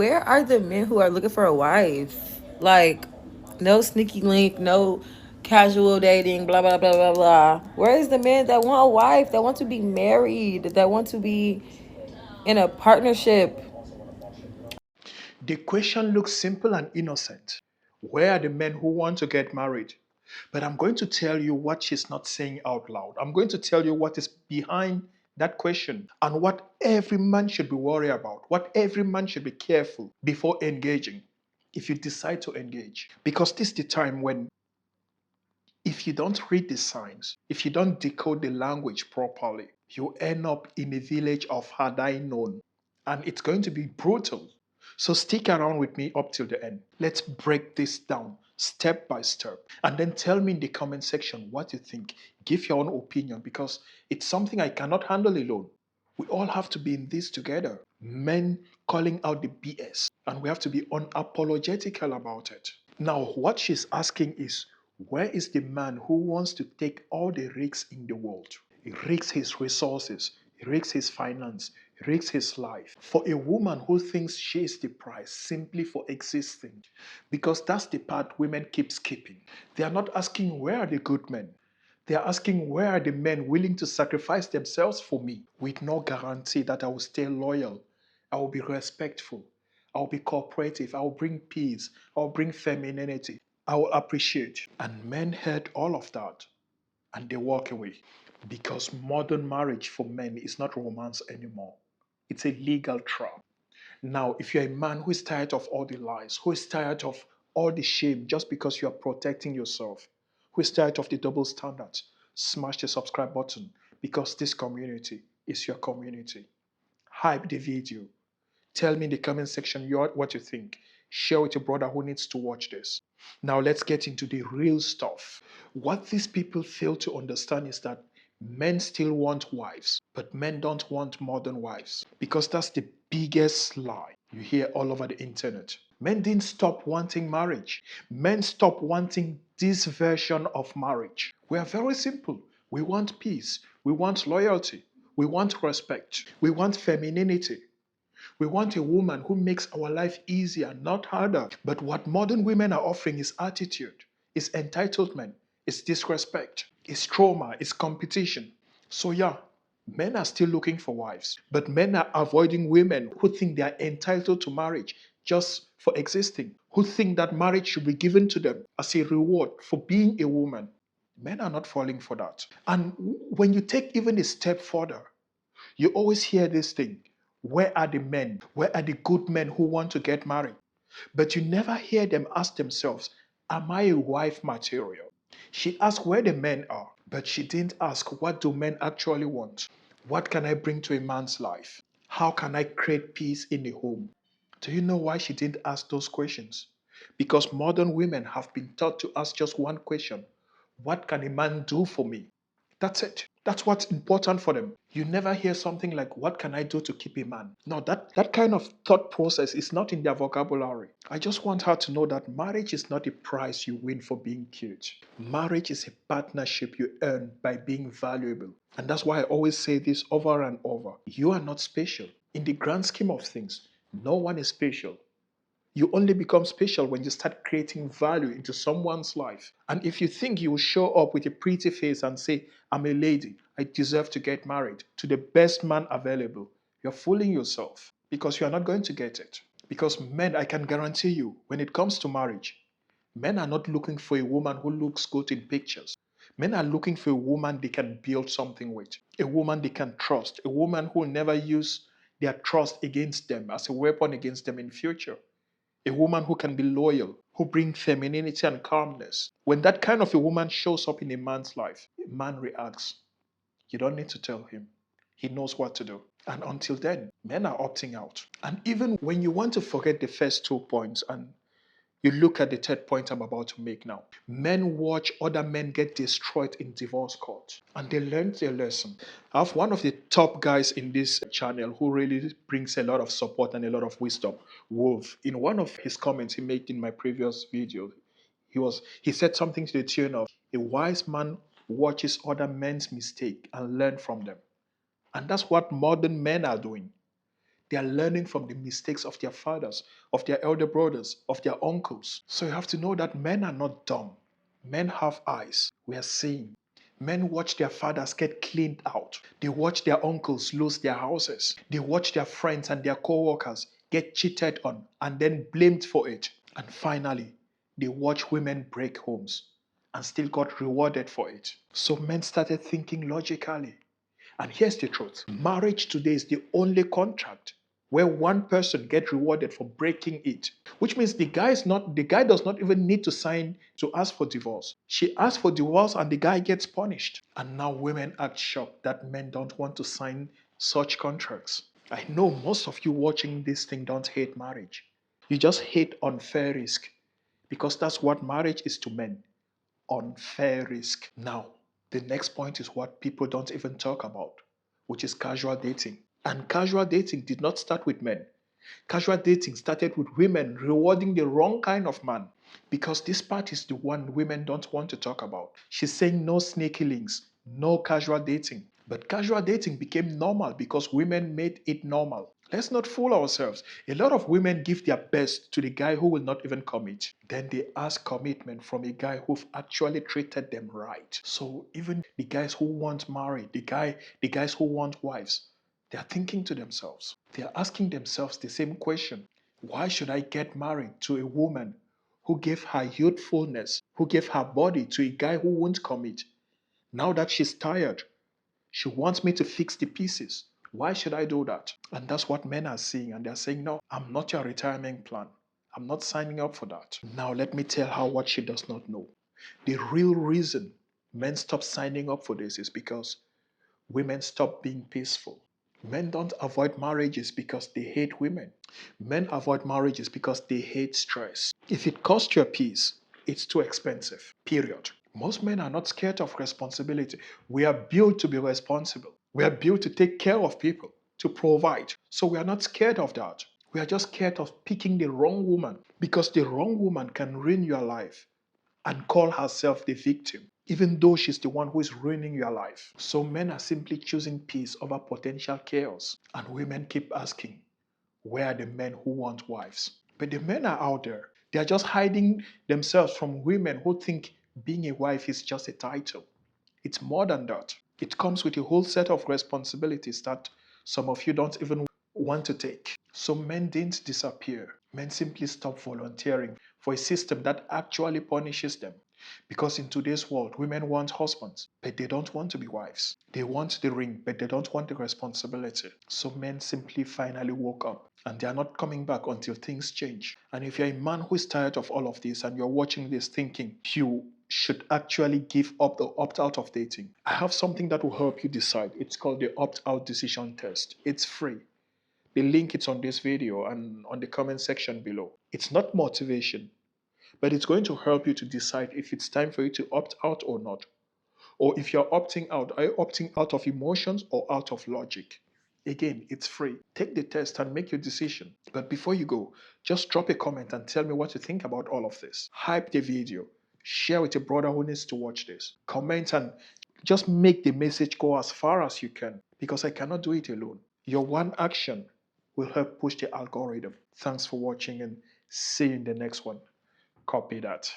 where are the men who are looking for a wife? Like, no sneaky link, no casual dating, blah, blah, blah, blah, blah. Where is the men that want a wife, that want to be married, that want to be in a partnership? The question looks simple and innocent. Where are the men who want to get married? But I'm going to tell you what she's not saying out loud. I'm going to tell you what is behind that question and what every man should be worried about, what every man should be careful before engaging, if you decide to engage. Because this is the time when, if you don't read the signs, if you don't decode the language properly, you end up in a village of had I known. And it's going to be brutal. So stick around with me up till the end. Let's break this down step by step. And then tell me in the comment section what you think. Give your own opinion because it's something I cannot handle alone. We all have to be in this together. Men calling out the BS. And we have to be unapologetical about it. Now, what she's asking is, where is the man who wants to take all the risks in the world? He risks his resources, he risks his finance, he risks his life for a woman who thinks she is the price simply for existing. Because that's the part women keep skipping. They are not asking where are the good men. They are asking where are the men willing to sacrifice themselves for me with no guarantee that I will stay loyal, I will be respectful, I will be cooperative, I will bring peace, I will bring femininity, I will appreciate. And men heard all of that and they walk away because modern marriage for men is not romance anymore. It's a legal trap. Now, if you're a man who is tired of all the lies, who is tired of all the shame just because you are protecting yourself, who is tired of the double standards, smash the subscribe button because this community is your community. Hype the video. Tell me in the comment section what you think. Share with your brother who needs to watch this. Now let's get into the real stuff. What these people fail to understand is that men still want wives, but men don't want modern wives because that's the biggest lie you hear all over the internet. Men didn't stop wanting marriage. Men stopped wanting this version of marriage. We are very simple. We want peace. We want loyalty. We want respect. We want femininity. We want a woman who makes our life easier, not harder. But what modern women are offering is attitude, is entitlement, is disrespect, is trauma, is competition. So, yeah, men are still looking for wives, but men are avoiding women who think they are entitled to marriage just for existing, who think that marriage should be given to them as a reward for being a woman. Men are not falling for that. And when you take even a step further, you always hear this thing. Where are the men? Where are the good men who want to get married? But you never hear them ask themselves, am I a wife material? She asked where the men are, but she didn't ask what do men actually want? What can I bring to a man's life? How can I create peace in a home? Do you know why she didn't ask those questions? Because modern women have been taught to ask just one question. What can a man do for me? That's it. That's what's important for them. You never hear something like, what can I do to keep a man? No, that kind of thought process is not in their vocabulary. I just want her to know that marriage is not a prize you win for being cute. Marriage is a partnership you earn by being valuable. And that's why I always say this over and over. You are not special. In the grand scheme of things, no one is special. You only become special when you start creating value into someone's life. And if you think you will show up with a pretty face and say, I'm a lady, I deserve to get married to the best man available, you're fooling yourself because you are not going to get it. Because men, I can guarantee you, when it comes to marriage, men are not looking for a woman who looks good in pictures. Men are looking for a woman they can build something with, a woman they can trust, a woman who will never use their trust against them as a weapon against them in future. A woman who can be loyal, who brings femininity and calmness. When that kind of a woman shows up in a man's life, a man reacts. You don't need to tell him. He knows what to do. And until then, men are opting out. And even when you want to forget the first 2 points and you look at the third point I'm about to make now. Men watch other men get destroyed in divorce court and they learned their lesson. I have one of the top guys in this channel who really brings a lot of support and a lot of wisdom. Wolf, in one of his comments he made in my previous video, he said something to the tune of, a wise man watches other men's mistake and learn from them. And that's what modern men are doing. They are learning from the mistakes of their fathers, of their elder brothers, of their uncles. So you have to know that men are not dumb. Men have eyes. We are seeing. Men watch their fathers get cleaned out. They watch their uncles lose their houses. They watch their friends and their co-workers get cheated on and then blamed for it. And finally, they watch women break homes and still got rewarded for it. So men started thinking logically. And here's the truth. Marriage today is the only contract where one person gets rewarded for breaking it. Which means the guy does not even need to sign to ask for divorce. She asks for divorce and the guy gets punished. And now women act shocked that men don't want to sign such contracts. I know most of you watching this thing don't hate marriage. You just hate unfair risk because that's what marriage is to men, unfair risk. Now, the next point is what people don't even talk about, which is casual dating. And casual dating did not start with men. Casual dating started with women rewarding the wrong kind of man. Because this part is the one women don't want to talk about. She's saying no sneaky links, no casual dating. But casual dating became normal because women made it normal. Let's not fool ourselves. A lot of women give their best to the guy who will not even commit. Then they ask commitment from a guy who've actually treated them right. So even the guys who want married, the guys who want wives, they are thinking to themselves. They are asking themselves the same question. Why should I get married to a woman who gave her youthfulness, who gave her body to a guy who won't commit? Now that she's tired, she wants me to fix the pieces. Why should I do that? And that's what men are seeing. And they're saying, no, I'm not your retirement plan. I'm not signing up for that. Now, let me tell her what she does not know. The real reason men stop signing up for this is because women stop being peaceful. Men don't avoid marriages because they hate women. Men avoid marriages because they hate stress. If it costs you peace, it's too expensive. Period. Most men are not scared of responsibility. We are built to be responsible. We are built to take care of people, to provide. So we are not scared of that. We are just scared of picking the wrong woman because the wrong woman can ruin your life and call herself the victim, even though she's the one who is ruining your life. So men are simply choosing peace over potential chaos. And women keep asking, where are the men who want wives? But the men are out there. They are just hiding themselves from women who think being a wife is just a title. It's more than that. It comes with a whole set of responsibilities that some of you don't even want to take. So men didn't disappear. Men simply stopped volunteering for a system that actually punishes them. Because in today's world, women want husbands, but they don't want to be wives. They want the ring, but they don't want the responsibility. So men simply finally woke up and they are not coming back until things change. And if you're a man who is tired of all of this and you're watching this thinking you should actually give up or opt out of dating, I have something that will help you decide. It's called the opt out decision test. It's free. The link is on this video and on the comment section below. It's not motivation, but it's going to help you to decide if it's time for you to opt out or not. Or if you're opting out, are you opting out of emotions or out of logic? Again, it's free. Take the test and make your decision. But before you go, just drop a comment and tell me what you think about all of this. Hype the video. Share with a brother who needs to watch this. Comment and just make the message go as far as you can because I cannot do it alone. Your one action will help push the algorithm. Thanks for watching and see you in the next one. Copy that.